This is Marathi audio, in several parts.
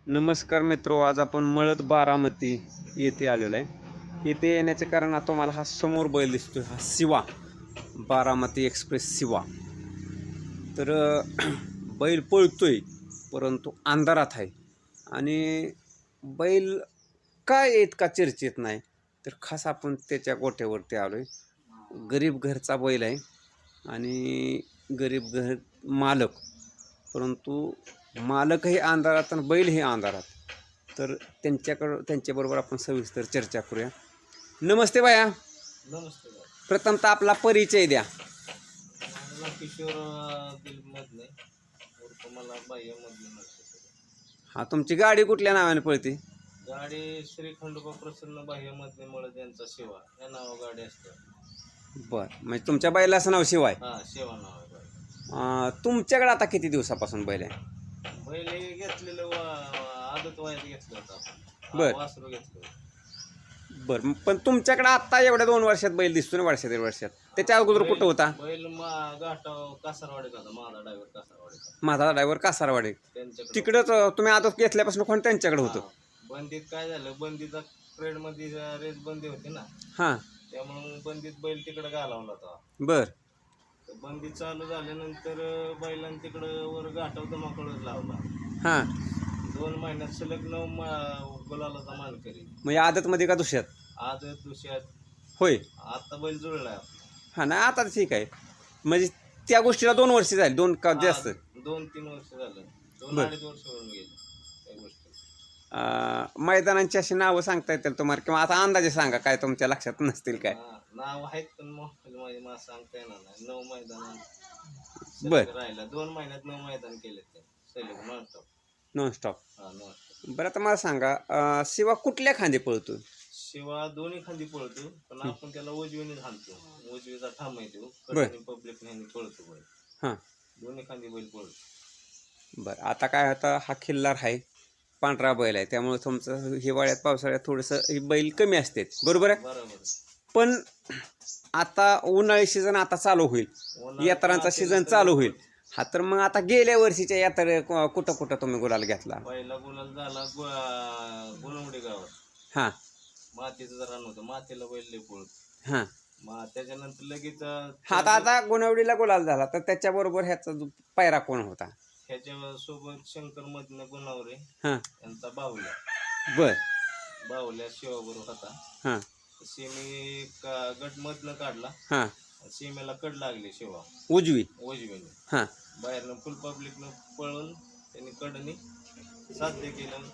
नमस्कार मित्रो, आज आपण मळद बारामती येथे आलेलो आहे. येथे येण्याचे कारण आता तुम्हाला हा समोर बैल दिसतोय, हा शिवा, बारामती एक्सप्रेस शिवा. तर बैल पळतोय परंतु अंधारात आहे आणि बैल काय इतका चर्चेत नाही. तर खास आपण त्याच्या गोट्यावरती आलोय. गरीब घरचा बैल आहे आणि गरीब घर मालक, परंतु मालकही अंधारात आणि बैलही अंधारात. तर त्यांच्याबरोबर आपण सविस्तर चर्चा करूया. नमस्ते बाया. नमस्ते भाई. प्रथमतः आपला परिचय द्या. मला किशोर मधले उर्फ मला बाह्य मधले म्हणतात. हा, तुमची गाडी कुठल्या नावाने पळते? गाडी श्री खंडोबा प्रसन्न बाह्य मधले मळद यांचा सेवा या नाव गाडी असते. बरं, म्हणजे तुमच्या बैलाचं नाव शिवाय. हा, सेवा नाव आहे गाडी. तुमच्याकडे आता किती दिवसापासून बैल आहे? बैल हे घेतलेलं आदत वयात घेतलं होतं आपण. बर. वासरू घेतलं. बरं, पण तुमच्याकडे आत्ता एवढ्या 2 वर्षात बैल दिसतो ना, वर्षात 1.5 वर्षात. त्याच्या अगोदर कुठं होता? बैल घाटाव कासारवाडीत होता. माझा ड्रायव्हर कासारवाडीत. माझा ड्रायव्हर कासारवाडी. त्यांच्याकडे तिकडंच तुम्ही आदत घेतल्यापासून कोण त्यांच्याकडे होतं? बंदीत काय झालं, बंदीचा ट्रेड मध्ये रेस बंदी होती ना, हां. त्यामुळे बंदीत बैल तिकडे घालावला होता. बरं. बंदी चालू झाल्यानंतर बैलांनी तिकडं वर घाटाव धमाकडच लावला. हां, 2 महिन्यात सलग 9 गुलालाचा मानकरी. म्हणजे आदतमध्ये का दुसऱ्यात? आदत दुसऱ्यात. होय. आता बैल जुळलाय आपला. हां, नाही आता ठीक आहे. म्हणजे त्या गोष्टीला 2 वर्ष झाली, 2 का जास्त? 2-3 वर्ष झालं. 2-2.5 वर्ष होऊन गेली त्या गोष्टी. मैदानांची अशी नावं सांगता येतील तुम्हाला, किंवा आता अंदाजे सांगा, काय तुमच्या लक्षात नसतील काय? नाव आहेत पण माझे मला सांगता येणार नाही. 9 मैदान बर. राहिला. 2 महिन्यात 9 मैदान केले ते सलग नॉनस्टॉप. नॉनस्टॉप. हा, नॉनस्टॉप. बरं, आता मला सांगा, शिवा कुठल्या खांदी पळतो? शिवा दोन्ही खांदी पळतो, पण आपण त्याला उजवीने घालतो. उजवीचा ठाम आहे तो. कडनी पब्लिक ने पळतो बैल. हां. दोन्ही खांदी बैल पळतो. बरं, आता काय होतं, हा खिल्लार आहे, पांढरा बैल आहे, त्यामुळे तुमचं हिवाळ्यात पावसाळ्यात थोडंसं बैल कमी असते, बरोबर आहे? बरोबर. पण आता उन्हाळी सीझन आता चालू होईल, यात्रांचा सीझन चालू होईल. हा, तर मग आता गेल्या वर्षीच्या यात्रे कुठं कुठं तुम्ही गुलाल घेतला? पहिला गुलाल झाला गुणवडी गावात. हां. मातीचं रान होतं. मातीला बैल लय पळतो. हां. त्याच्यानंतर लगेच हा, आता गुणवडीला गुलाल झाला, तर त्याच्याबरोबर ह्याचा जो पायरा कोण होता? ह्याच्या सोबत शंकर मधनं गुणावरे हां. यांचा बाहुल्या. बर. बाहुल्या शिवाबरोबर होता. हां. सीमे गट मधनं काढला. हां. सीमेला कड लागली शिवा उजवीने. हां. बाहेरनं फुल पब्लिकनं पळून त्यांनी कडनी साध्य केलं,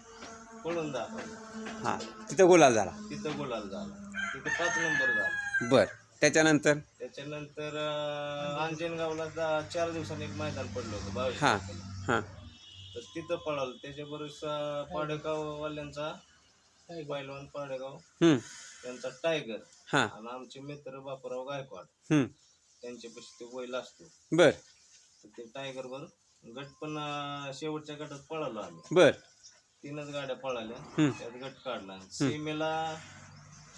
पळून दाखवलं. हां, तिथं गुलाल झाला. तिथं गुलाल झाला. तिथं 5 नंबर झाला. बर. त्याच्यानंतर अंजनगावला 4 दिवसांनी एक मैदान पडलं होतं 22 हां. तारखेला. हां. तर तिथं पळालं. त्याच्याबरोबर पाडेगाववाल्यांचा पहिलवान पाडेगाव त्यांचा टायगर हां. आणि आमचे मित्र बापूराव गायकवाड त्यांच्यापाशी ते बैल असतो. बर. तर ते टायगर वर गट पण शेवटच्या गटात पळालो आम्ही. बर. 3च गाड्या पळाल्या. त्यात गट काढला. सीमेला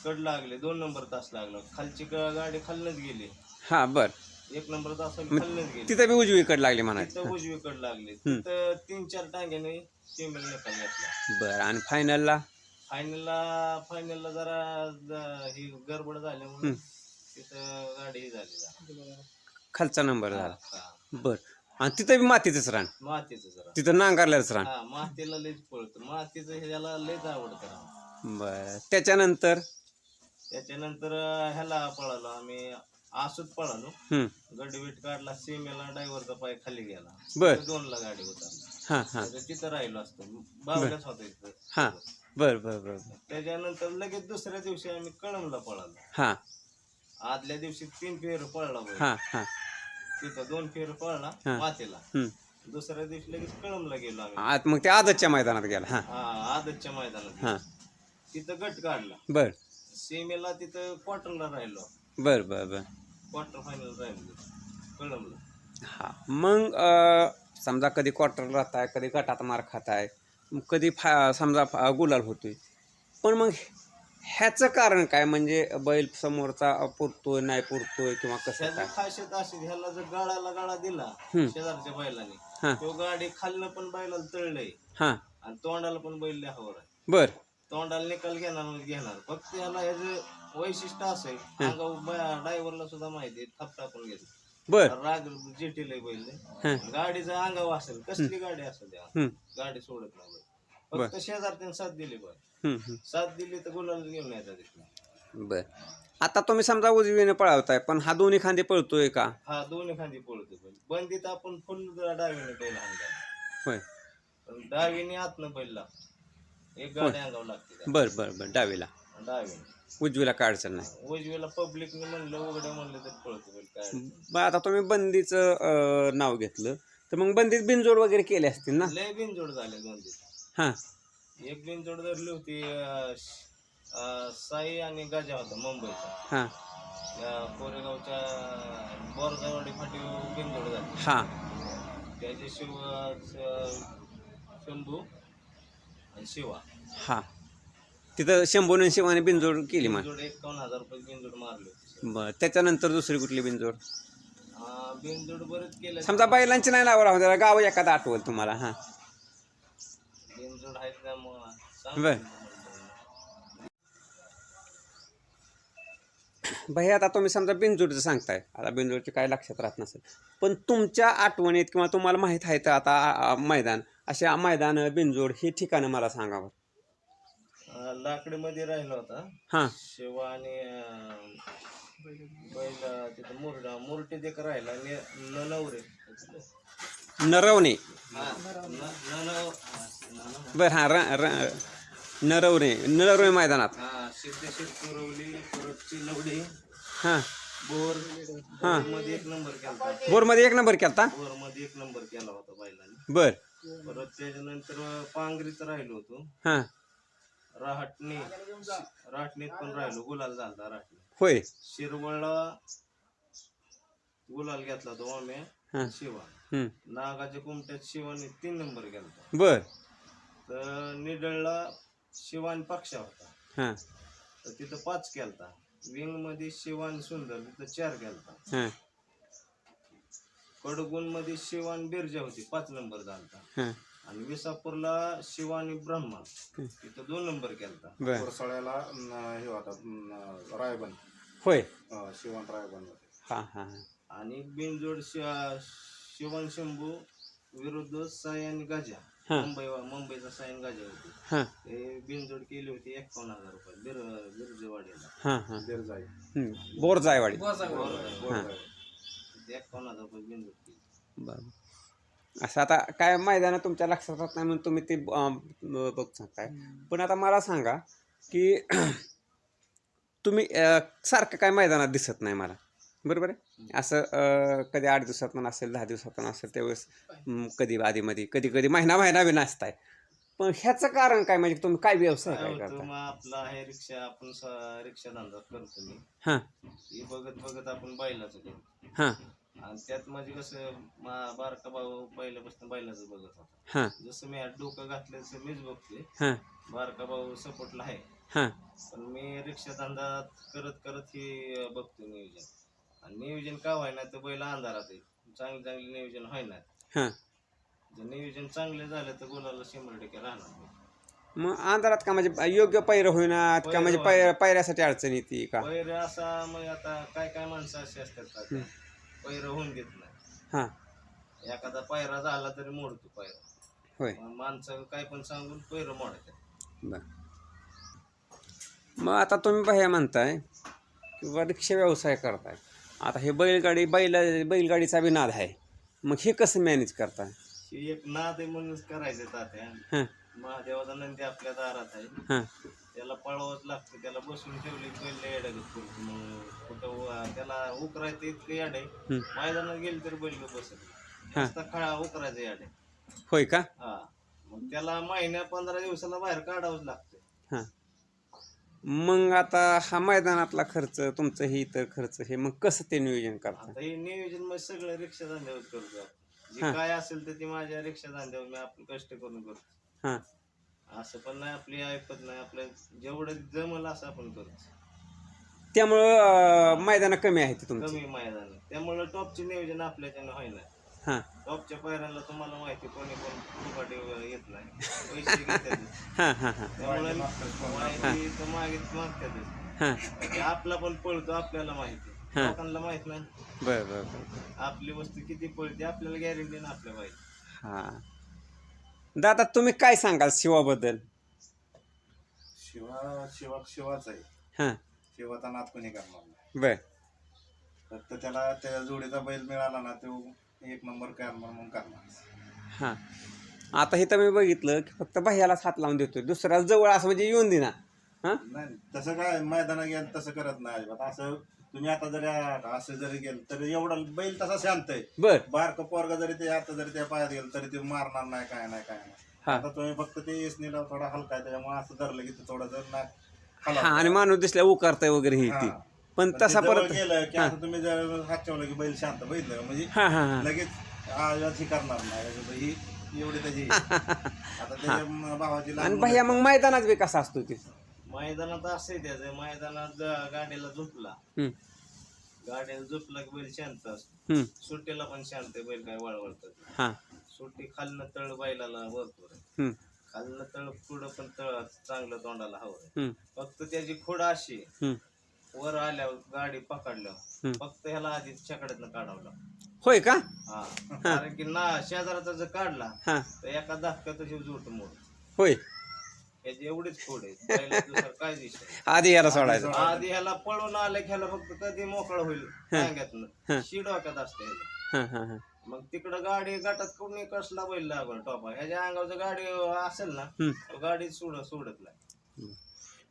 कड लागले. 2 नंबर तास लागला. खालची गाडी खालनच गेली. हां. बर. 1 नंबर तास खालनच गेली. तिथं बी उजवीकडे लागली म्हणायचं. तिथं उजवीकडे लागली. तिथं 3-4 टांग्याने सीमेला निकाल घेतला. बर. आणि फायनलला फायनलला जरा ही गडबड झाल्यामुळे तिथं गाडी ही झाली. खालचा नंबर झाला. हा. बर. आणि तिथं बी मातीचंच रान, मातीचं जरा. तिथं नांगरल्याच रान. हा, मातीला लयच पळतो. मातीचं ह्याला लयच आवडतं. बर. त्याच्यानंतर ह्याला पळालो आम्ही. आसूत पळालो. गडवीट काढला. सीमेला ड्रायव्हरचा पाय खाली गेला. बर. 2ला गाडी होता. हां. हां. तिथं राहिलो असतो. बावल्याच होता इथं. हां. बर. बर. बर. त्याच्यानंतर लगेच दुसऱ्या दिवशी आम्ही कळमला पळालो. हां. आदल्या दिवशी 3 फेर पळला बैल. हां. हां. तिथं 2 फेर पळला मातीला. दुसऱ्या दिवशी लगेच कळमला गेलो आम्ही. मग ते आदतच्या मैदानात गेला. हां. हा, आदतच्या मैदानात. हां. तिथं गट काढला. बर. सीमेला तिथं क्वार्टरला राहिलो. बर. बर. बर. क्वार्टर फायनल राहिलो कळमला. हां. मग समजा कधी क्वार्टर राहताय, कधी गटात मार खाताय, कधी समजा गुलाल होतोय, पण मग ह्याचं कारण काय? म्हणजे बैल समोरचा पुरतोय नाही पुरतोय किंवा कसं काय? खासियत अशी, ह्याला जर गाळा दिला शेजारच्या बैलाने, तो गाडी खाल्लं पण बैलाला तळलंय आणि तोंडाला पण बैल लय हवर आहे. बर तोंडाला निकाल घेणार म्हणजे घेणार. फक्त याला याचं वैशिष्ट्य असं आहे, अंगावर ड्रायव्हरला सुद्धा माहिती आहे, थप टाकून घेतो. बर राग जेटीला बैल गाडीचं अंगावर असेल, कसली गाडी असेल त्या गाडी सोडत नाही बैल. फक्त शेजारत्यानं साथ दिली बैल, साथ दिली तर गुलाल घेऊन यायचा तिथला. बर आता तुम्ही समजा उजवीने पळवताय, पण हा दोन्ही खांदे पळतोय का? हा दोन्ही खांदी पळतो बैल. बंदीत आपण फुल डावीने बैल हाणला, होय. पण डावीने आतनं बैल लागतो. एक गाडी अंगावर लागते बर बर बर डावीला, डावीने. उजवीला काय अडचण नाही. उजवीला पब्लिकने म्हणलं उघडं म्हणलं तर पळतो बैल काय. मग आता तुम्ही बंदीचं नाव घेतलं, तर मग बंदीत बिनजोड वगैरे केले असतील ना? लय बिनजोड झाले बंदीत. हां एक बिनजोड धरली होती, साई आणि गजा होता मुंबईचा. हां कोरेगावच्या बोरजावाडी फाटी बिनजोड झाली. हां त्याचे शंभू आणि शिवा. हां तिथं शंभूने शिवाने बिनजोड केली मग. बिनजोड 51,000 रुपये बिनजोड मारले होते. बरं त्याच्यानंतर दुसरी कुठली बिनजोड? बिनजोड बरेच केले. समजा बैलांची नाही नावं राहू द्या, गाव एखादा आठवल तुम्हाला. हां बिनजोड आहेत त्यामुळं बर भाई आता तुम्ही समजा बिनजोडचं सांगताय, आता बिनजोडचे काय लक्षात राहत नसेल, पण तुमच्या आठवणीत किंवा तुम्हाला माहीत आहे तर आता मैदान, अशा मैदान बिनजोड हे ठिकाणं मला सांगावं. लाकडीमध्ये राहिला होता हां शिवा आणि बैल तिथं मुरटी देख राहिला. नवरे नरवणे. बर हां नरवणे मैदानात. सिद्धेश्वर कुरवली, परत चिलवडी, हां बोर. हां मध्ये 1 नंबर केला. बोरमध्ये 1 नंबर केलता. बोरमध्ये 1 नंबर केला होता बैलाने. बर परत त्याच्यानंतर पांगरीत राहिलो होतो. हां राहटणीत पण राहिलो, गुलाल झाला राहटणी. होय. शिरवळला गुलाल घेतला होता ओम्या शिवा. नागाच्या कुमट्यात शिवाने 3 नंबर केला. बर तर निडळला शिवान पक्षा होता, हां तर तिथं 5 केलता. विंग मध्ये शिवान सुंदर तिथं 4 केलता. हां कडगुण मध्ये शिवान बिरजा होती, 5 नंबर झालता. हां आणि विसापूरला शिवानी ब्रह्मा तिथं 2 नंबर केलता. बर कोरसाळ्याला हे होता रायबन. होय. शिवण रायबन. हां हां आणि बिनजोड शिवन शंभू विरुद्ध साई आणि गजा. मुंबईचा साई आणि गजा होती. हां ते बिनजोड केली होती 51,000 रुपये बिरजवाडीला. हां हां बिरजाई. बोरजायवाडी. 51,000 रुपये बिनजोड केली. बरं असं आता काय मैदान तुमच्या लक्षात राहत नाही म्हणून तुम्ही ते बघ सांगताय. पण आता मला सांगा की तुम्ही सारखं काय मैदानात दिसत नाही मला, बरोबर आहे? असं कधी 8 दिवसातून असेल, 10 दिवसातून असेल, त्यावेळेस कधी आधीमध्ये कधी महिना बी नसताय. पण ह्याचं कारण काय, म्हणजे तुम्ही काय व्यवसाय काय करता? मग आपला आहे रिक्षा, आपण रिक्षा धंदा करतो मी. हां हे बघत आपण बैलाचं करतो. हां आणि त्यात म्हणजे कसं बारका भाऊ पहिल्यापासून बैलाचं बघत होता. हां जसं मी डोकं घातलं तसं मीच बघतोय. हां बारका भाऊ सपोर्टला आहे, हां पण मी रिक्षा धंदा करत हे बघतो नियोजन. आणि नियोजन का व्हायना तर बैल अंधारात आहे, चांगले नियोजन व्हायना. हां जर नियोजन चांगले झालं तर गुलाला 100% राहणार. मग अंधारात का म्हणजे योग्य पैर होईनात का, म्हणजे पैऱ्यासाठी अडचण येते का? पैर असा मग आता काय माणसं अशी असतात का पैर होऊन देत नाही. हां एखादा पायरा झाला तरी मोडतो पायरा. होय. माणसं काय पण सांगून पैर मोडतात. बर मग आता तुम्ही बाहेर म्हणताय किंवा रिक्षा व्यवसाय करताय, आता हे बैलगाडीचा बी नाद आहे, मग हे कसं मॅनेज करताय? ही एक नाद आहे म्हणूनच करायचं तात्या. हां महादेवाचा नंदी आपल्या दारात आहे, हां त्याला पळवाच लागतं. त्याला बसून ठेवली बैल येडागत कुठं त्याला उकरायचं इतकं याड आहे. मैदानात गेली तर बैल बसत नुसता खळा उकरायचं याड आहे. होय का? हा मग त्याला महिन्या 15 दिवसाला बाहेर काढावंच लागतं. हां मग आता हा मैदानातला खर्च, तुमचं हे इतर खर्च, हे मग कसं ते नियोजन करता? आता हे नियोजन मग सगळं रिक्षा धंद्यावर करतो आपण. जे काय असेल तर ते माझ्या रिक्षा धंद्यावर मी आपलं कष्ट करून करतो. हां असं पण नाही आपली ऐकत नाही, आपल्या जेवढं जमलं असं आपण करतो. त्यामुळं मैदानं कमी आहेत तुमची. कमी मैदान त्यामुळं टॉपचे नियोजन आपल्याच्यानं व्हायला. हां टॉपच्या पायऱ्याला तुम्हाला माहिती कोणी कोण फुकाटे येत नाही, पैसे घेतात. हां हां हां त्यामुळे माहिती तर मागतातच. हां ते आपला पण पळतो आपल्याला माहिती, हां. लोकांना माहित नाही. बरं बरं बरं आपली वस्तू किती पळते आपल्याला गॅरंटी ना आपल्या माहिती. हां दादा तुम्ही काय सांगाल शिवाबद्दल? शिवाच आहे. हां शिवाचा नाद कोणी करणार नाही. बर फक्त त्याला त्या जोडीचा बैल मिळाला ना, तो एक नंबर करणार म्हणून करणार. हां आता हे तर मी बघितलं की फक्त बाह्यालाच हात लावून देतोय, दुसऱ्या जवळ असं म्हणजे येऊन देना. हां नाही तसं काय मैदानात गेलं तसं करत नाही अजिबात. असं तुम्ही आता जरी असं जरी गेलं तरी एवढा बैल तसा शांत आहे. बर बारकं पोरगा जरी ते आता जरी त्या पायात गेलं तरी ते मारणार नाही, काय नाही काय नाही. हां आता तुम्ही फक्त ते इसनीला थोडा हलका आहे त्याच्यामुळे असं धरलं की ते थोडं जर नाक हां हलवतं. आणि माणूस दिसल्या उकारताय वगैरे ही ती, हां. पण पण तसा ते जवळ परत गेलं की आता तुम्ही जर हात ठेवलं की बैल शांत बैल म्हणजे हां हां हां लगेच आवाज करणार नाही. ही एवढी त्याची आता त्याच्या भावाची आणि लहान भैया मग मैदानात बी कसा असतो ते? मैदानात असंही त्याचं, मैदानात गाडीला झोपला, हम्म, गाडीला झोपला की बैल शांत असतो. हम्म, सुट्टीला पण शांत आहे, बैल काय वळवळतात. हां सुट्टी खालनं तळ बैलाला भरपूर आहे, हम्म, खालनं तळ पुढं पण तळ चांगलं तोंडाला हवं आहे. हम्म, फक्त त्याची खोड अशी आहे, हम्म, वर आल्यावर गाडी पकडल्यावर हम्म. फक्त ह्याला आधी छकड्यातनं काढावं. होय का? हा कारण की ना शेजाराचा जर काढला हां तर एका धक्क्यात जोट मोड. होय याची एवढीच खोड आहे, पहिला दुसरं काय दिसत आधी याला सोडायचं. आधी ह्याला पळून आलं की ह्याला फक्त कधी मोकळं होईल सांगत शिडोक्यात असते ह्याला. हां हां हां मग तिकडं गाडी गटात कोणी कसला बैल लागल टॉपा ह्याच्या अंगावर गाडी असेल ना हम्म. तर गाडी सोडत नाही.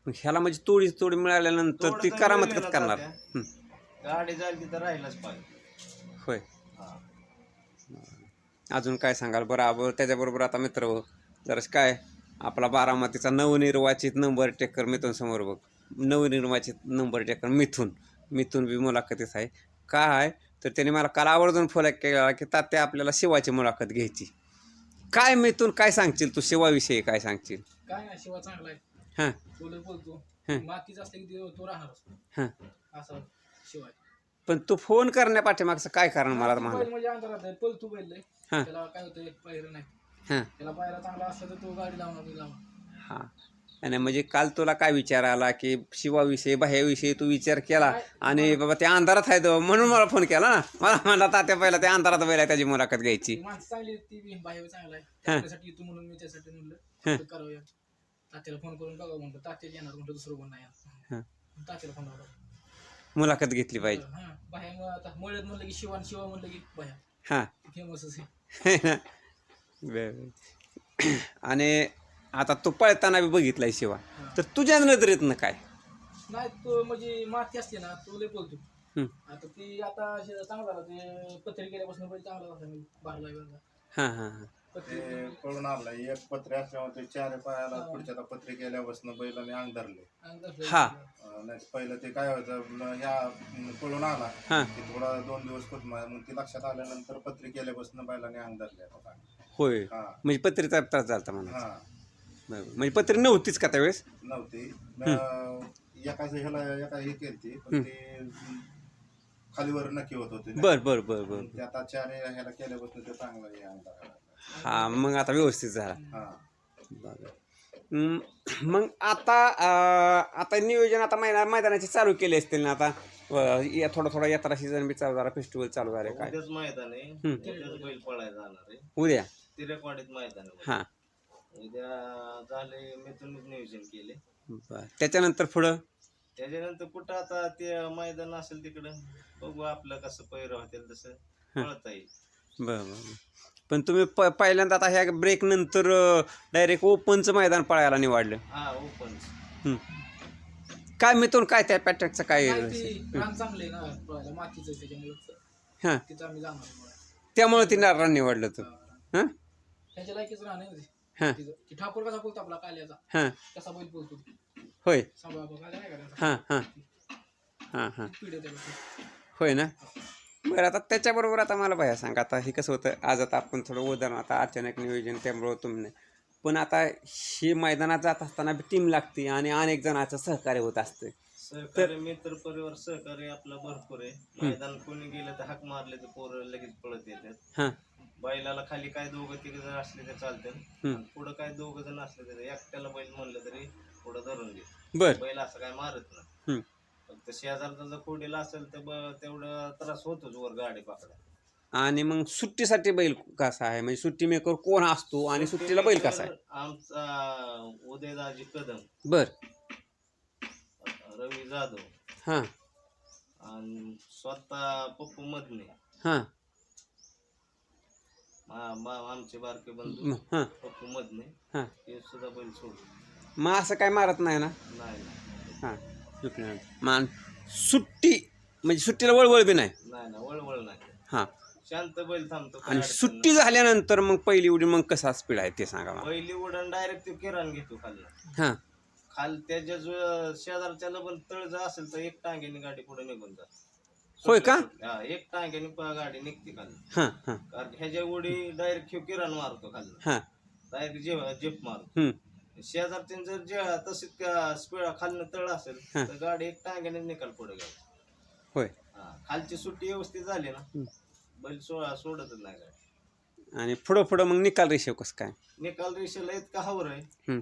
मग ह्याला म्हणजे तोडी मिळाल्यानंतर ती थोडं करामत मिळालं कसं ना करणार? तात्या. हम्म, गाडी जाईल तिथं राहिलाच पाहिजे. होय. हा. अजून काय सांगाल? बरोबर त्याच्याबरोबर आता मित्र जरा काय आपला बारामतीचा नवनिर्वाचित नंबर टेकर मिथून समोर बघ, नवनिर्वाचित नंबर टेकर मिथून बी मुलाखतीच आहे. काय तर त्याने मला काल आवर्जून फोन केला की तात्या आपल्याला शिवाची मुलाखत घ्यायची. काय मिथून काय सांगशील तू शिवाविषयी, काय सांगशील? काय नाही, शिवा चांगला आहे. हां तो लय बोलतो, हं. मातीच असले की तो राहणार हां असं शिवाय. पण तू फोन करण्यापाठीमागचं काय कारण मला बैल म्हणलं? म्हणजे अंतरात आहे, पळतो बैल लय. हां. त्याला काय होतं पायरं नाही, हां त्याला पायरा चांगला असला तर तो गाडी लावणार. हां आणि म्हणजे काल तुला काय विचार आला की शिवाविषयी बाह्याविषयी तू विचार केला आणि बाबा त्या अंधारात आहे तो म्हणून मला फोन केला ना. मला म्हणला तात्या पहिला त्या अंधारात बैला त्याची मुलाखत घ्यायची. ती माणसं चांगली आहेत, ती बी बाहेर चांगला आहे त्याच्यासाठी येतो म्हणून मी त्यासाठी म्हणलं करावं. तात्याला फोन करून बघा म्हणलं, तात्याला येणार म्हणलं, दुसरं कोण नाही हां तात्याला फोन लावला. मुलाखत घेतली पाहिजे. हां बाहेर आता मुळ्यात म्हणलं की शिवा म्हणलं की बाहेर हां फेमसच आहे. आणि आता तू पळताना बी बघितलाय शिवा, तर तुझ्या नजरेतनं काय? नाही तो म्हणजे माती असते ना तो लय बोलतो. हं. आता ती आता चांगला झाला, ते पत्री केल्यापासून बैल चांगला झाला. बारला वेळा हां हां हां पत्री ते पळून आणला एक पत्रे असल्यामुळे ते चार पायाला पुढच्या पत्रे केल्यापासून बैलाने अंग धरले. हां नाही पहिलं ते काय व्हायचं ह्या पळून आला हां की थोडा 2 दिवस होत मग ते लक्षात आल्यानंतर पत्रे केल्यापासून बैलाने अंग धरले. होय, हा म्हणजे पत्रीचा त्रास झाला म्हणा. हा बरोबर, म्हणजे पत्री नव्हतीच का त्यावेळेस? नव्हती. एका हे केलती पण ते खालीवर नक्की होत होते ना. बर ते आता चार ह्याला केल्यापासून ते चांगलं हे अंग धरायला लागलं. हा मग आता व्यवस्थित झाला. हा बरं. मग आता नियोजन आता मैदानाचे चालू केले असतील ना आता? थोडा यात्रा सीझन बी चालू झाला, फेस्टिवल चालू झाले काय? उद्याच मैदान आहे, उद्याच बैल पळायला जाणार आहे. उद्या? तिरेकवाडीत मैदान आहे. हां उद्या झाले मिथूनच नियोजन केले. बरं, त्याच्यानंतर पुढं? त्याच्यानंतर कुठं आता ते मैदान असेल तिकडं बघू आपलं कसं पैर होतील तसं पळता येईल. बरं. पण तुम्ही पहिल्यांदा आता ह्या ब्रेक नंतर डायरेक्ट ओपनचं मैदान पळायला निवडलं? हा ओपन. काय मिथून काय त्या पॅटर्नचं काय? रान चांगले ना पळायला, मातीचं आहे त्याच्यामुळे हां तिथं आम्ही जाणार. त्यामुळे ती नारायण निवडलं तू? हां त्याच्या लायकीच राहणार आहे हां तिथं. की ठाकूर कसा बोलतो आपला काल्याचा, हां कसा बैल बोलतो होय. सांभाळा काय करायचं हां हां हां हां पिढी त्याला. होय ना. बरं, आता त्याच्याबरोबर आता मला भया सांगा, आता हे कसं होतं आज आता आपण थोडं उदाहरण आता अचानक नियोजन त्यामुळं तुम्ही, पण आता हे मैदानात जात असताना टीम लागते आणि अनेक जणांचं सहकार्य होत असतं. सहकार्य मित्र परिवार सहकार्य आपला भरपूर आहे. मैदान कोणी गेलं तर हाक मारले तर पोरं लगेच पळत येतात. हां बैलाला खाली काय दोघं तिघ जण असले तर चालतं, पुढं काय दोघं जण असले तरी एकट्याला बैल म्हणलं तरी पुढं धरून घे. बर बैल असं काय मारत नाही. हं. फक्त शेजारचा जर खोडीला असेल तर तेवढं त्रास होतोच वर गाडी पकडा. आणि मग सुट्टीसाठी बैल कसा आहे म्हणजे सुट्टी मेकर कोण असतो आणि सुट्टीला बैल कसा आहे? आमचा उदयदाजी कदम, बर रवी जाधव हां आणि स्वतः पप्पू मधने, हां आमचे बारके बंधू हां पप्पू मधने, हां हे सुद्धा बैल सोडले मग असं काय मारत नाही ना? नाही. हां सुटल्यानंतर मान सुट्टी म्हणजे सुट्टीला वळवळ बी नाही. नाही वळवळ नाही, हां शांत बैल थांबतो. आणि सुट्टी झाल्यानंतर मग पहिली उडी मग कसा स्पीड आहे ते सांगा मला. पहिली उडण डायरेक्ट तो किराण घेतो खाली. हां खाल त्याच्या जो शेजारच्याला पण तळ जर असेल तर एक टांग्याने गाडी पुढे निघून जाते. होय का? हा, एक टांग्याने गाडी निघते खाली. हां हां कारण ह्याच्या उडी डायरेक्ट किराण मारतो खाली, हां डायरेक्ट जेप मारतो. हं. शेजारच्या जर जे तशीच स्पीड खालनं तळ असेल तर गाडी एक टांग्याने निकाल पुढे गेला. होय खालची सुट्टी व्यवस्थित झाली ना बैल सोडतच नाही गाडी. आणि पुढं पुढं मग निकाल रेषेव कसं काय? निकाल रेषेला इतका हवर आहे, हं.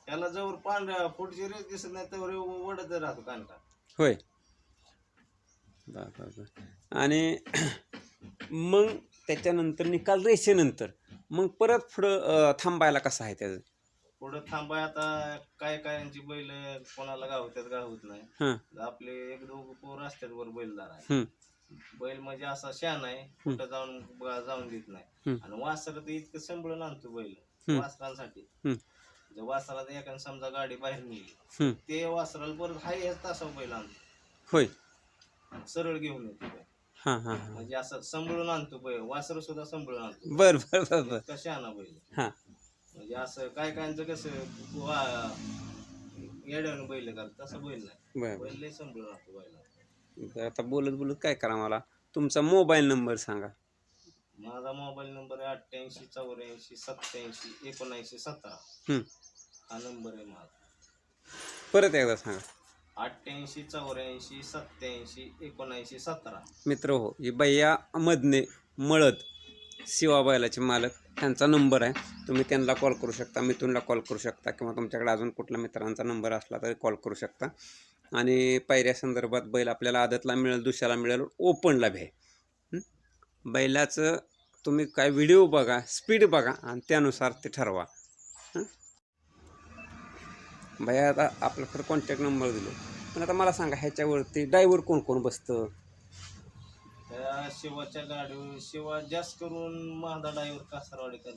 त्याला जवळ पांढऱ्या पुढची रेष दिसत नाही तर वडत राहतो कानका. होय बर बर बर. आणि मग त्याच्यानंतर निकाल रेषेनंतर मग परत पुढं थांबायला कसं आहे त्याचं? पुढं थांबाय आता काय कायांची बैल कोणाला गावतात गावत नाही. हां आपले एक दोघं पोर असतात वर बैलदार आहे. हं. बैल म्हणजे असा शान आहे, कुठं जाऊन देत नाही. आणि वासर तर इतकं सांभाळून आणतो बैल वासरांसाठी. हं. जर वासराला एखादी समजा गाडी बाहेर नेली हं. ते वासराला परत हाय ह्याच तासा बैल आणतो, होय सरळ घेऊन येतो बैल. हां हां हां म्हणजे असं सांभाळून आणतो बैल, वासर सुद्धा सांभाळून आणतो. बर बर बर बर. कसे आणा बैल हां म्हणजे असं काय कायांचं कसं येड्यानं बैल घालत तसं बैल नाही. बर बैल लय सांभाळून आणतो बैल. बर. आता बोलत बोलत काय करा मला तुमचा मोबाईल नंबर सांगा. माझा मोबाईल नंबर आहे 88 84 87 79 17. हं. हा नंबर आहे माझा. परत एकदा सांगा. 88 84 87 79 17. मित्र हो ही भैया मधने मळद शिवा बैलाचे मालक त्यांचा नंबर आहे. तुम्ही त्यांना कॉल करू शकता, मिथुनला कॉल करू शकता किंवा तुमच्याकडे अजून कुठला मित्रांचा नंबर असला तरी कॉल करू शकता. आणि पायऱ्या संदर्भात बैल आपल्याला आदतला मिळेल, दुसऱ्याला मिळेल, ओपनला बी आहे. बैलाचं तुम्ही काय व्हिडिओ बघा, स्पीड बघा आणि त्यानुसार ते ठरवा. भैया आता आपल्याकडे कॉन्टॅक्ट नंबर दिले, पण आता मला सांगा ह्याच्यावरती ड्रायव्हर कोण कोण बसतं? त्या शिवाच्या गाडीवर शिवा जास्त करून महादा ड्रायव्हर कासारवाडीकर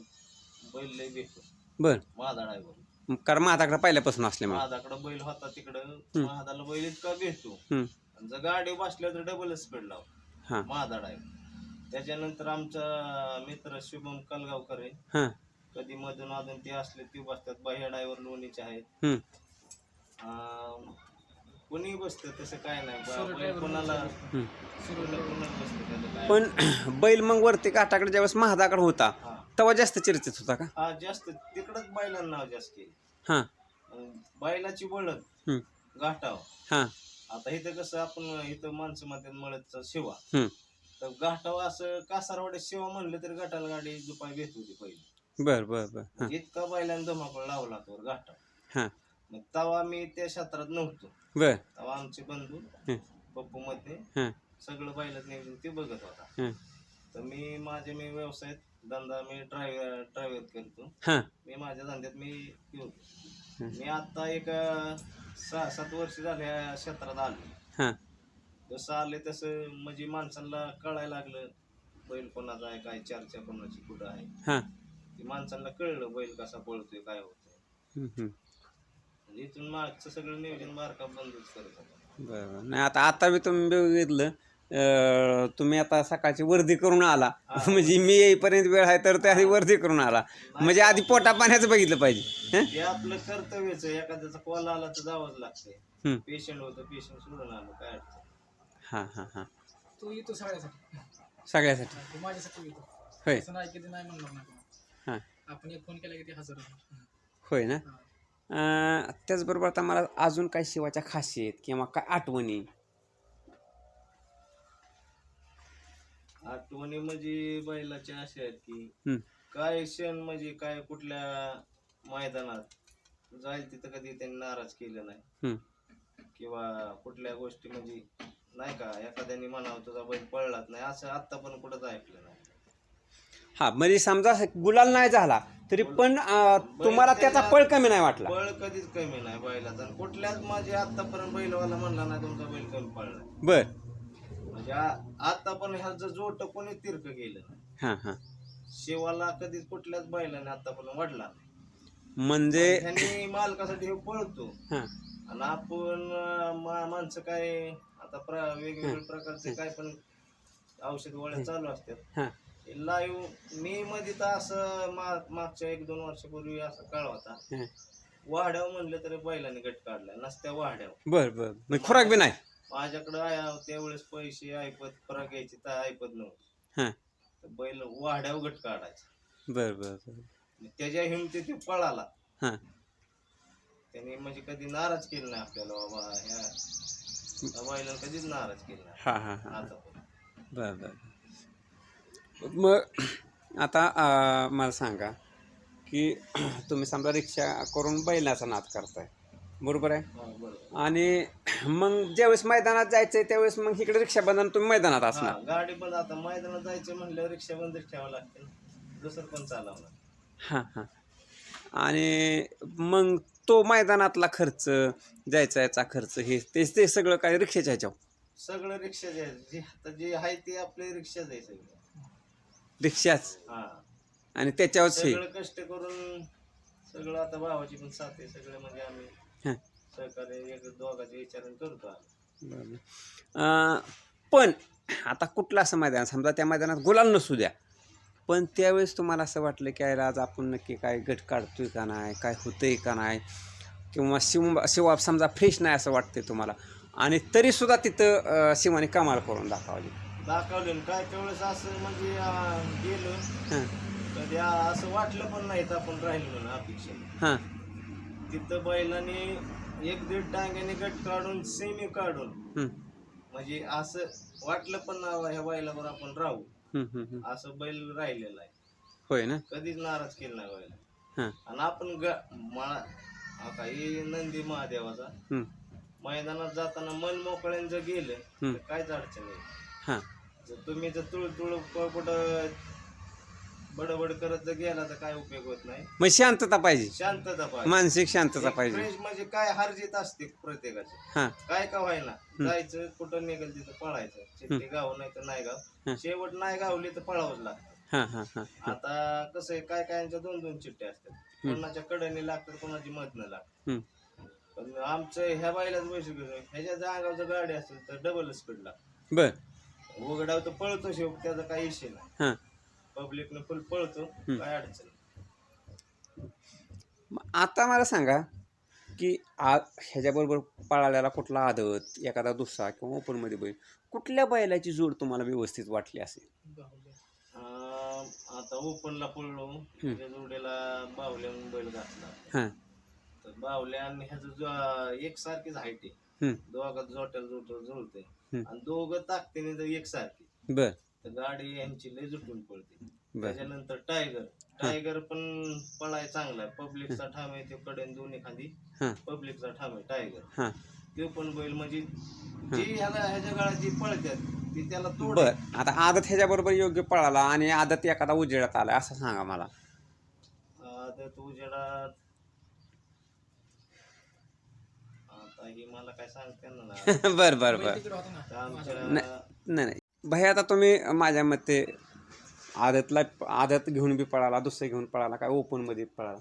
बैल लय भेटतो. बर महादा ड्रायव्हर कारण माझ्याकडे पहिल्यापासून असल्यामुळे. महादाकडे बैल होता तिकडं महादाला बैल इतका भेटतो. हं. आणि जर गाडी बसल्या तर डबल स्पीड लाव हां महादा ड्रायव्हर. त्याच्यानंतर आमचा मित्र शुभम कलगावकर आहे. हां कधी मधून अजून ते असले ते बसतात. बाह्य ड्रायव्हर लोणीचे आहेत. हं. कोणी बसतं तसं काय नाही. बैल कोणाला हं. कोणाला बसतं त्याचं काय. पण बैल मग वरती काठाकडे ज्यावेळेस महादाकडे होता हा. तेव्हा जास्त चर्चेत होता का? हा जास्त तिकडच बैलांना नाव जास्त केलं. हां बैलाची बळद हं. घाटाव. हां आता इथं कसं आपण इथं माणसं मध्ये मळदचा शिवा हं. तर घाटाव असं कासारवाड्यात शिवा म्हणलं तरी घाटाला गाडी दुपारी भेट होती पहिली. बर बर बर. हां इतका बैलांना धमाकळ लावला तो घाटाव. हां मग तेव्हा मी त्या क्षेत्रात नव्हतो. बर तेव्हा आमचे बंधू हं. पप्पू मध्ये हां सगळं बैलात नियोजन ते बघत होता. हां तर मी व्यवसायात धंदा मी ड्रायव्हर करतो. हां मी माझ्या धंद्यात मी होतो. मी आता एक 6-7 वर्ष झाल्या क्षेत्रात आलो. हां जसं आले तसं म्हणजे माणसांना कळायला लागलं बैल कोणाचा आहे, काय चर्चा कोणाची कुठं आहे. हां ते माणसांना कळलं बैल कसा पळतोय काय होतंय. हं, हं. म्हणजे इथून मागचं सगळं नियोजन बारका बंदच करत होता. बरं नाही आता मी तुम्ही बघितलं तुम्ही आता सकाळची वर्दी करून आला म्हणजे मी येईपर्यंत वेळ आहे तर त्या आधी वर्दी करून आला म्हणजे आधी पोटा पाण्याचं बघितलं पाहिजे. हे आपलं कर्तव्यच आहे. एखाद्याचा कॉल आला तर जावंच लागतंय. हं. पेशंट होतं, पेशंट सोडून आलो काय अडचण. हां हां हां तू येतो सगळ्यासाठी, सगळ्यासाठी तू माझ्यासाठी येतो. होय. असं नाही की ते नाही म्हणणार नाही कोणाला. हां आपण एक फोन केला की ते हजर होणार. होय ना. हां. त्याचबरोबर आता मला अजून काय शिवाच्या खासियत किंवा काय आठवणी? आठवणी म्हणजे बैलाच्या अशा आहेत की हं, काय क्षण म्हणजे काय कुठल्या मैदानात जाईल तिथं कधी त्यांनी नाराज केलं नाही, हं. किंवा कुठल्या गोष्टी म्हणजे नाही का एखाद्याने म्हणावं तुझा बैल पळलाच नाही असं आत्तापर्यंत कुठंच ऐकलं नाही. हा म्हणजे समजा गुलाल नाही झाला तरी पण तुम्हाला त्याचा पळ कमी नाही वाटला? पळ कधीच कमी नाही बैलाचा, आणि कुठल्याच माझे आतापर्यंत बैलवाला म्हणला नाही तुमचा बैल कमी पळला. बर. म्हणजे आता पण ह्याचं जोट कोणी तिरक गेलं नाही. हां हां. शिवाला कधीच कुठल्याच बैलाने आतापर्यंत वाढला नाही. म्हणजे ह्यांनी मालकासाठी हे पळतो, हां आणि आपण माणसं काय आता वेगवेगळ्या प्रकारचे काय पण औषध गोळ्या चालू असतात. हां लाईव्ह मी मध्ये तर असं मागच्या 1-2 वर्षापूर्वी असा काळ होता, हां. वाड्यावर म्हणलं तरी बैलाने गट काढला नसत्या वाड्यावर. बर बर. म्हणजे खुराक बी नाही? माझ्याकडं त्यावेळेस पैसे ऐपत फरक यायची तर ऐपत नव्हती, हां. तर बैल वाड्यावर गट काढायचा. बर बर बर. त्याच्या हिमती ते पळाला, हां. त्याने म्हणजे कधी नाराज केलं नाही आपल्याला, बाबा ह्या बैलाला कधीच नाराज केलं नाही हां हां हां. आता पण. बर बर. मग आता मला सांगा की तुम्ही समजा रिक्षा करून बैलाचा नाद करताय, बरोबर आहे? हा, बरोबर. आणि मग ज्यावेळेस मैदानात जायचंय त्यावेळेस मग इकडे रिक्षा बंधन तुम्ही मैदानात हा, असणार? गाडी बंद, आता मैदानात जायचं म्हणलं रिक्षा बंदच ठेवावं लागते ना, दुसरं पण चालवणार. हां हां. आणि मग तो मैदानातला खर्च, जायचा याचा खर्च, हे ते सगळं काय रिक्षाच्या ह्याच्यावर? सगळं रिक्षा जे आता जे आहे ते आपले रिक्षाच आहे सगळं. रिक्षाच? हा, आणि त्याच्यावरच हे? सगळं कष्ट करून सगळं, आता भावाची पण साथ आहे, सगळं म्हणजे आम्ही हां. सहकार्य एक दोघांच्या विचाराने करतो आम्ही. बरोबर. पण आता कुठलं असं मैदान समजा त्या मैदानात गुलाल नसू द्या, पण त्यावेळेस तुम्हाला असं वाटलं की यार आज आपण नक्की काय गट काढतोय का नाही, काय होतंय का नाही, किंवा शिवा समजा फ्रेश नाही असं वाटतंय तुम्हाला, आणि तरीसुद्धा तिथं शिवाने कमाल करून दाखवली? दाखवले काय त्यावेळेस असं म्हणजे गेलो हां कधी असं वाटलं पण नाही तर आपण राहिलो म्हणून अपेक्षा. हां. तिथं बैलाने 1-1.5 टांग्याने गट काढून सेमी काढून, हं, म्हणजे असं वाटलं पण ना ह्या बैलावर आपण राहू, हं, हं, हं. असं बैल राहिलेला आहे. होय ना? कधीच नाराज केला नाही बैला. हां. आणि आपण आता हे नंदी महादेवाचा हं, मैदानात जाताना मन मोकळ्यानं जर गेलं हं. तर काहीच अडचण नाही. हां. जर तुम्ही जर तुळ कुठं बडबड करत जर गेला तर काय उपयोग होत नाही. मग शांतता पाहिजे, शांतता पाहिजे, मानसिक शांतता पाहिजे. फ्रेश म्हणजे काय हार जीत असते प्रत्येकाची, हां काय का व्हायना, जायचं कुठं निघेल तिथं पळायचं, चिठ्ठी गाव नाही तर नाही गाव, शेवट नाही गावली तर पळावंच लागतं. हां हां हां. आता कसं आहे, काय कायांच्या 2-2 चिठ्ठ्या असतात, कोणाच्या कडेने लागतात कोणाची मधनं लागतात. हं. पण आमचं ह्या बायलाच वैशिष्ट्य, ह्याच्या अंगावर जर गाडी असेल तर डबल स्पीड लागतं. बर. उघडाव तर पळतो शेव, त्याचा काही इशू नाही, हां. पब्लिकनं फुल पळतो, काय अडचण नाही. आता मला सांगा की ह्याच्याबरोबर पळालेला कुठला आदत, एखादा दुसरा किंवा ओपनमध्ये बैल, कुठल्या बैलाची जोड तुम्हाला व्यवस्थित वाटली असेल? आता ओपनला पळलो, त्याच्या जोडीला बावल्या म्हणून बैल घातला, हां. तर बावल्या आणि ह्याचं एकसारखीच हाईट आहे, हं. दोघात जोट्याला जुळते, हं. आणि दोघं ताकदीने जर एकसारखी बर तर गाडी यांची लय जुटून पळते. बर. त्याच्यानंतर टायगर पण पळाय चांगला आहे, पब्लिकचा ठाम आहे, तो कडेन दोन्ही खाली हां पब्लिकचा ठाम आहे टायगर. हां. तो पण बैल म्हणजे जी ह्याच्या गाळ्यात जी पळतात ती त्याला तोड बर. आता आदत ह्याच्याबरोबर योग्य पळाला आणि आदत एखादा उजेडात आला असं सांगा मला. आदत उजेडात आता ही मला काय सांगते ना. बर बर बर. तिकडे होता ना तर आमच्या नाही नाही भाई, आता तुम्ही माझ्या मते आदत घेऊन बी पळाला, दुसरं घेऊन पळाला, काय ओपनमध्ये पळाला,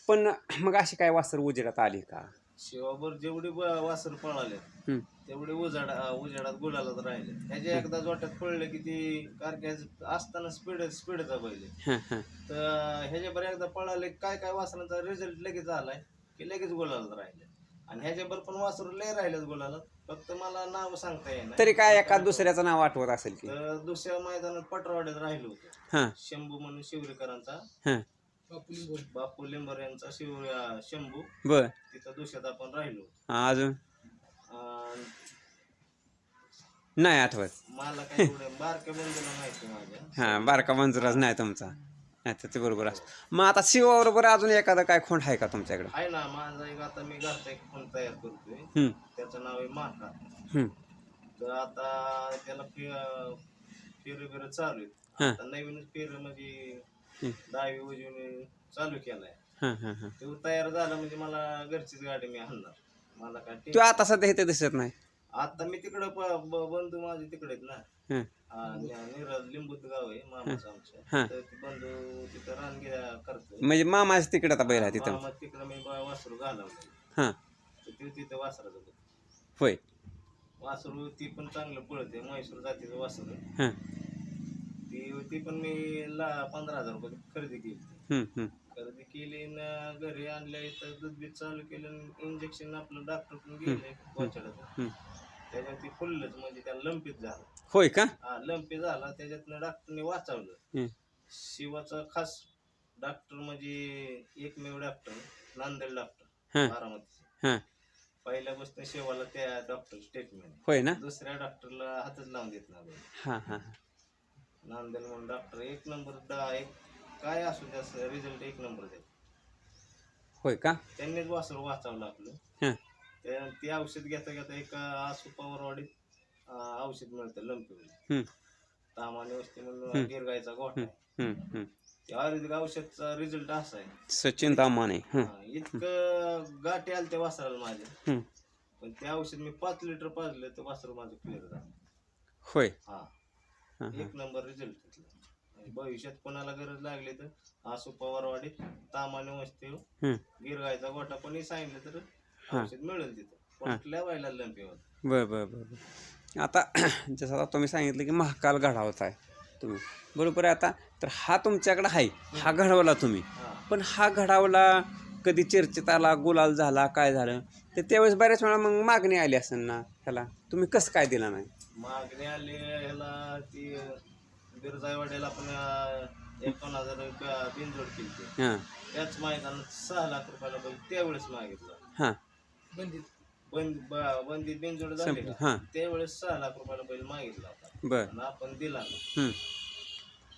पण मग अशी काय वासर उजेडात आली का? शिवावर जेवढी वासर पळाले हं. तेवढे उजेडात गुलालात राहिले. ह्याच्या एकदा जोट्यात पडले की ती कारक्याच असताना स्पीडचा बैल आहे. हां हां. तर ह्याच्यावर एकदा पळाले काय वासरांचा रिझल्ट लगेच आलाय की लगेच गुलालात राहिले, आणि ह्याच्यावर पण वासरू लय राहिलेत गुलालात, फक्त मला नाव सांगता येणार. तरी काय एका दुसऱ्याचं नाव आठवत असेल की? तर दुसऱ्या मैदानात पटरवाड्यात राहिलो होतो, हां शंभू म्हणून शिवरेकरांचा हां बापू लिंबोरे. बापू लिंबर यांचा शंभू, बर तिथं दुसऱ्यात आपण राहिलो. अजून अं, नाही आठवत. मला काय एवढं बारक्या बंधूला माहिती माझ्या. हां बारका मंजुराज नाही तुमचा, नाही तर ते बरोबर असतं. मग आता शिवाबरोबर अजून एखादा काय खोंड आहे का तुमच्याकडे? आहे ना माझा एक, आता मी घरचा एक फोन तयार करतोय, हम्म, त्याचं नाव आहे माका. हम्म, तर आता त्याला पेरं बिरं चालू आहेत. हां आता नवीनच पेरं म्हणजे हम्म. डावी उजवीने चालू केलाय. हां हां हां. तो तयार झाला म्हणजे मला घरचीच गाडी मी आणणार. मला काय तो आता सध्या इथे दिसत नाही. आता मी तिकडं बंधू माझे तिकडे आहेत ना. हं, निराज लिंबूत गाव आहे मामाचं आमच्या. हां. तर ती बंधू तिथं रानगिरा करतोय. म्हणजे मामाच तिकडे आता बैल आहे तिथं. मामा तिकडं मी वासरू घालवलं. हां तर ते तिथं वासराचं बघ. होय. वासरू ती पण चांगलं पळते, म्हैसूर जातीचं वासरू. हां ती पण मी 15,000 रुपये खरेदी केली. हम्म, हम्म. खरेदी केली ना घरी आणल्या, इथं दूध बीत चालू केलं, इंजेक्शन आपलं डॉक्टर पण गेले पोचाडाचं. हम्म. त्याच्यात ती फुललंच म्हणजे त्याला लंपीत झालं. होय का? हा लंपी झाला, त्याच्यातनं डॉक्टरने वाचवलं. हम्म. शिवाचा खास डॉक्टर म्हणजे एकमेव डॉक्टर, नांदेड डॉक्टर हां बारामतीचे. हां. पहिल्यापासून शिवाला त्या डॉक्टर स्टेटमेंट, होय ना? दुसऱ्या डॉक्टरला हातच लावून देत नाही. हां हां नांदेड म्हणून डॉक्टर एक नंबर, एक काय असू द्या रिझल्ट एक नंबर द्या. होय का? त्यांनीच वासरू वाचवलं आपलं. हां ते औषध घेता घेता एक आसू पवारवाडीत औषध मिळतं लंपी, हम्म, तामाने वस्ती म्हणून गिरगायचा गोठा आहे. हम्म, हम्म. ते आयुर्वेदिक औषधचा रिझल्ट असा आहे. सचिन दामाने. हं, इतकं गाठी आल्या त्या वासराला माझ्या, हं. पण ते औषध मी 5 लिटर पाजलं तर वासरू माझं क्लिअर झालं. होय. हा हां हां. एक नंबर रिझल्ट घेतला. भविष्यात कोणाला गरज लागली तर आसू पवारवाडीत तामाने वस्ती हं. गिरगायचा गोठा कोणी सांगितलं तर हां. औषध मिळेल तिथं. कुठल्या व्हायला लंपी होत. बरं बरं बरं बरं. आता जसं आता तुम्ही सांगितलं की महाकाल घडावचा आहे तुम्ही, बरोबर आहे. आता तर हा तुमच्याकडे आहे, हा घडवला तुम्ही, हा पण हा घडावला कधी चर्चेत आला, गुलाल झाला, काय झालं तर त्यावेळेस बऱ्याच वेळा मग मागणी आली असेल ना ह्याला, तुम्ही कसं काय दिला नाही? मागणी आली ह्याला, ती बिरजाईवाड्याला आपण 51,000 बिनजोड केली. हां त्याच मैदानात 6 लाख रुपयाला बैल त्यावेळेस मागितलं. हां बंदीत. बंदीत बिनजोड झाली संपलं. का, हां त्यावेळेस 6 लाख रुपयाला बैल मागितला होता बरं. आणि आपण दिला नाही. हं.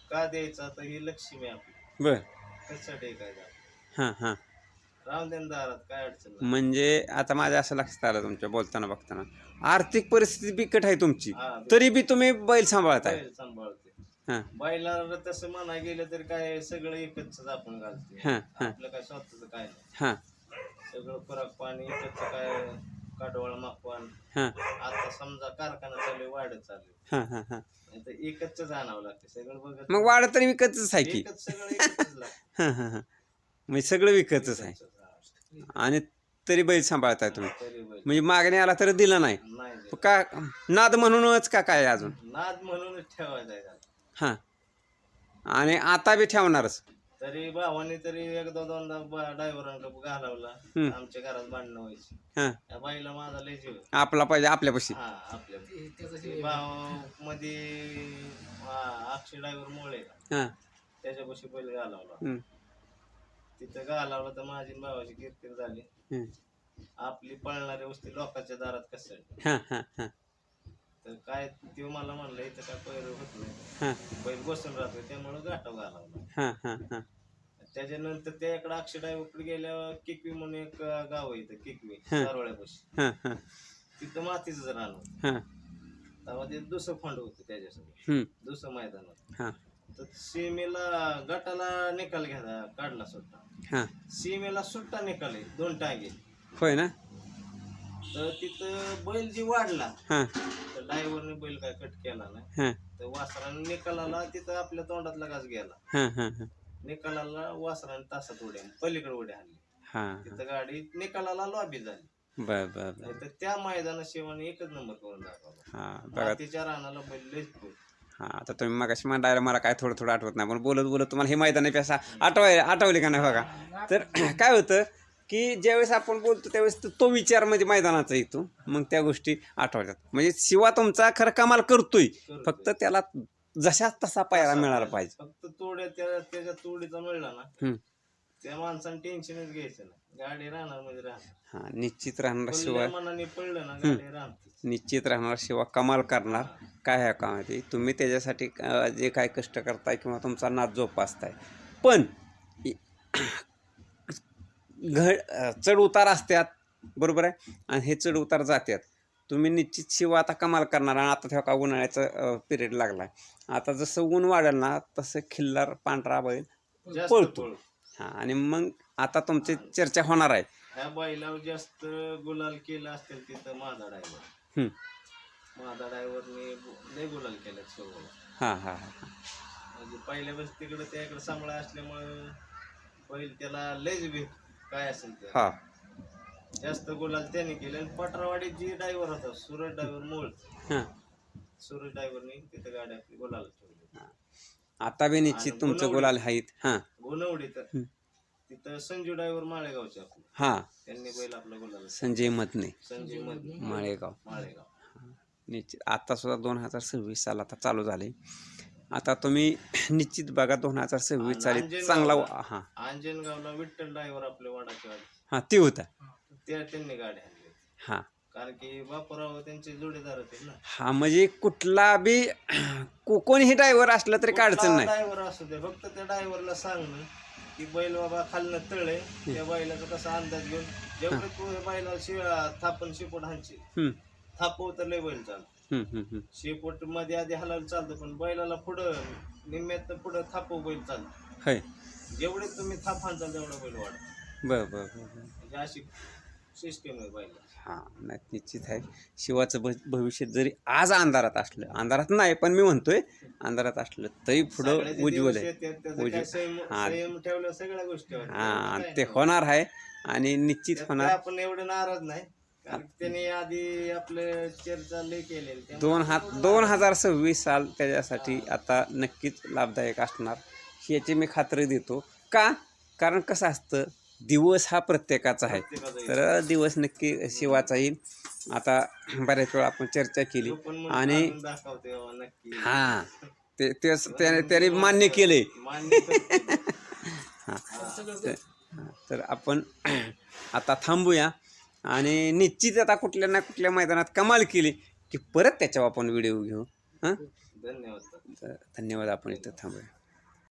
का द्यायचा, तर ही लक्ष्मी आपली बरं. त्यासाठी काय झालं, हां हां. राम देन दारात काय अडचण नाही. म्हणजे आता माझ्या असं लक्षात आलं तुमच्या बोलताना बघताना, आर्थिक परिस्थिती बिकट आहे तुमची, हा, तरी बी तुम्ही बैल सांभाळताय. बैल सांभाळते. हां बैलाला तसं म्हणा गेलं तर काय सगळं एकच आपण घालते. हां हां आपलं काय स्वतःच काय नाही, हां सगळं खुराक पाणी एकच, काय काटवाळ मागवान. हां आता समजा कारखाना चालू आहे, वाढत चालू आहे, हां हां हां. नाही तर एकच आणावं लागते सगळं बघत. मग वाढ तरी विकतच आहे की. एकच सगळं एकच लागतं. हां हां हां. म्हणजे सगळं विकतच आहे आणि तरी बैल सांभाळताय तुम्ही, तरी बैल म्हणजे मागणी आला तर दिला नाही नाही देत. का? नाद म्हणूनच का काय अजून? नाद म्हणूनच ठेवायचा आहे त्याला. हां. आणि आता बी ठेवणारच. तरी भावाने तरी एकदा दोनदा ड्रायव्हरांना घालवला, हम्म. आमच्या घरात भांडणं व्हायची. हां. त्या बाईला माझा लय जीव आहे. आपला पाहिजे आपल्यापाशी. हा आपल्या त्याचा ते भाव मध्ये अक्षय ड्रायव्हर मुळे हां. त्याच्यापाशी बैल घालवला. हं. तिथं घालवला तर माझी आणि भावाची किरकिर झाली. हं. आपली पळणारी वस्ती लोकांच्या दारात कसं आहे. हां हां हां तर काय ते मला म्हणलं इथं काय पैर होत नाही, हां बैल बसून राहतोय, त्यामुळं गाठव घालवला. हां हां हां त्याच्यानंतर त्याकडे अक्षय ड्रायव्हरकडे गेल्यावर किकवी म्हणून एक गाव आहे इथं, किकवी हं. सारोळ्यापाशी. हां हां तिथं मातीच राहणार. हां तेव्हा ते दुसरं फंड होतं त्याच्यासमोर, हं. दुसरं मैदानात. हां तर सीमेला गटाला निकाल घ्या काढला सुट्टा, हां. सीमेला सुट्टा निकाल आहे 2 टांगे. होय ना? तर तिथं बैल जी वाढला हां तर ड्रायव्हरने बैल काय कट केला नाही. हां तर वासराने निकालाला तिथं आपल्या तोंडातला घास गेला. हां हां हां निकालाला वासराने तासात उड्या पलीकडे उड्या हल्ली. हां. तिथं गाडी निकालाला लॉबी झाली. बरं बरं बरं. तर त्या मैदाना शिवाने एकच नंबर करून दाखवला. हां बघा. मातीच्या रानाला बैल लयच पुढे. हां आता तुम्ही मगाशी म्हणायला मला काय थोडं थोडं आठवत नाही, पण बोलत बोलत तुम्हाला हे मैदानी पेसा आठवले का नाही बघा. तर काय होतं की ज्यावेळेस आपण बोलतो त्यावेळेस तो विचार म्हणजे मैदानाचा येतो, मग त्या गोष्टी आठवतात. म्हणजे शिवा तुमचा खरं कमाल करतोय, फक्त त्याला जशा तसा पायरा मिळाला पाहिजे. फक्त तोड्या त्याच्या तोडीचा मिळला ना हं. त्या माणसानं टेन्शनच घ्यायचं ना, गाडी राहणार म्हणजे राहणार. हां निश्चित राहणार पण शिवाय लय मनाने पडलं ना गाडी राहते. निश्चित राहणार शिवा कमाल करणार काय ह्या कामाची तुम्ही त्याच्यासाठी जे काय कष्ट करताय किंवा तुमचा नाद जोपासताय पण चढ उतार असतात बरोबर आहे आणि हे चढ उतार जातात तुम्ही निश्चित शिवा आता कमाल करणार आणि आता तेव्हा का उन्हाळ्याचा पिरियड लागला आता जसं ऊन वाढेल ना तसं खिल्लार पांढरा बैल जास्त पळतो पळू. हां आणि मग आता तुमची चर्चा होणार आहे ह्या बैलावर जास्त गुलाल केलं असतील तिथं माझा ड्रायव्हर. हं. माझा ड्रायव्हरने लय गुलाल केल्यात सोबत. हां हां हां म्हणजे पहिल्या वेळेस तिकडे त्याकडे सांभाळा असल्यामुळे बैल त्याला लयच भीत काय असेल ते हां जास्त गुलाल त्याने केले. आणि पटरावाडीत जी ड्रायव्हर होता सूरज ड्रायव्हर मूळ हां सूरज ड्रायव्हरने तिथं गाडी आपली गुलाल ठेवली. आता बी निश्चित आणि तुमचं गुलाल आहेत हां गुणवडी तर तिथं संजू ड्रायव्हर माळेगावचे आपले हां त्यांनी बैल आपला गुलाल संजय मधने संजय मध्ये माळेगाव माळेगाव. निश्चित आता सुद्धा 2026 साल आता चालू झाले आता तुम्ही निश्चित बघा 2026 साली चांगला हां अंजनगावला विठ्ठल ड्रायव्हर आपले वाडाचे वाडी हां ते होता त्या त्यांनी गाडी आणली. हां कारण की बापूराव त्यांचे जोडीदार होते ना. हा म्हणजे कुठला बी कोणीही ड्रायव्हर असलं तरी काय अडचण नाही ड्रायव्हर असू दे फक्त त्या ड्रायव्हरला सांगणं की बैल बाबा खालनं तळे त्या बैलाचा कसा अंदाज घेऊन जेवढे तू बैला थापण शिपोट हाणशील हम्म, थापव तर लय बैल चालतो. हम्म. शिपोट मध्ये आधी हलायला चालतं पण बैलाला पुढं निम्म्यात पुढं थापव बैल चालतो. होय जेवढे तुम्ही थाप हाणचाल तेवढा बैल वाढतो. बरं म्हणजे अशी सिस्टीम आहे बैला. हां नाही निश्चित आहे शिवाचं भविष्य जरी आज अंधारात असलं अंधारात नाही पण मी म्हणतोय अंधारात असलं तरी पुढं सगळ्याचे उज्ज्वल दिवस आहे येतात, त्याचं उज्ज्वल. काय संयम ठेवल्या सगळ्या गोष्टी होतात. हां काय ते नाही. होणार आहे आणि निश्चित त्यात होणार काय आपण एवढे नाराज नाही कारण त्याने आधी आपले चर्चा लय केलेली 2026 साल त्याच्यासाठी आता नक्कीच लाभदायक असणार याची मी खात्री देतो का कारण कसं असतं दिवस हा प्रत्येकाचा आहे तर दिवस नक्की शिवाचा येईल आता बऱ्याच वेळा आपण चर्चा केली आणि दाखवते बाबा नक्की हां त्याने मान्य केले मान्य करते. तर आपण आता थांबूया आणि निश्चित आता कुठल्या ना कुठल्या मैदानात कमाल केली की परत त्याच्यावर आपण व्हिडिओ घेऊ हां धन्यवाद. तर धन्यवाद आपण इथं थांबूया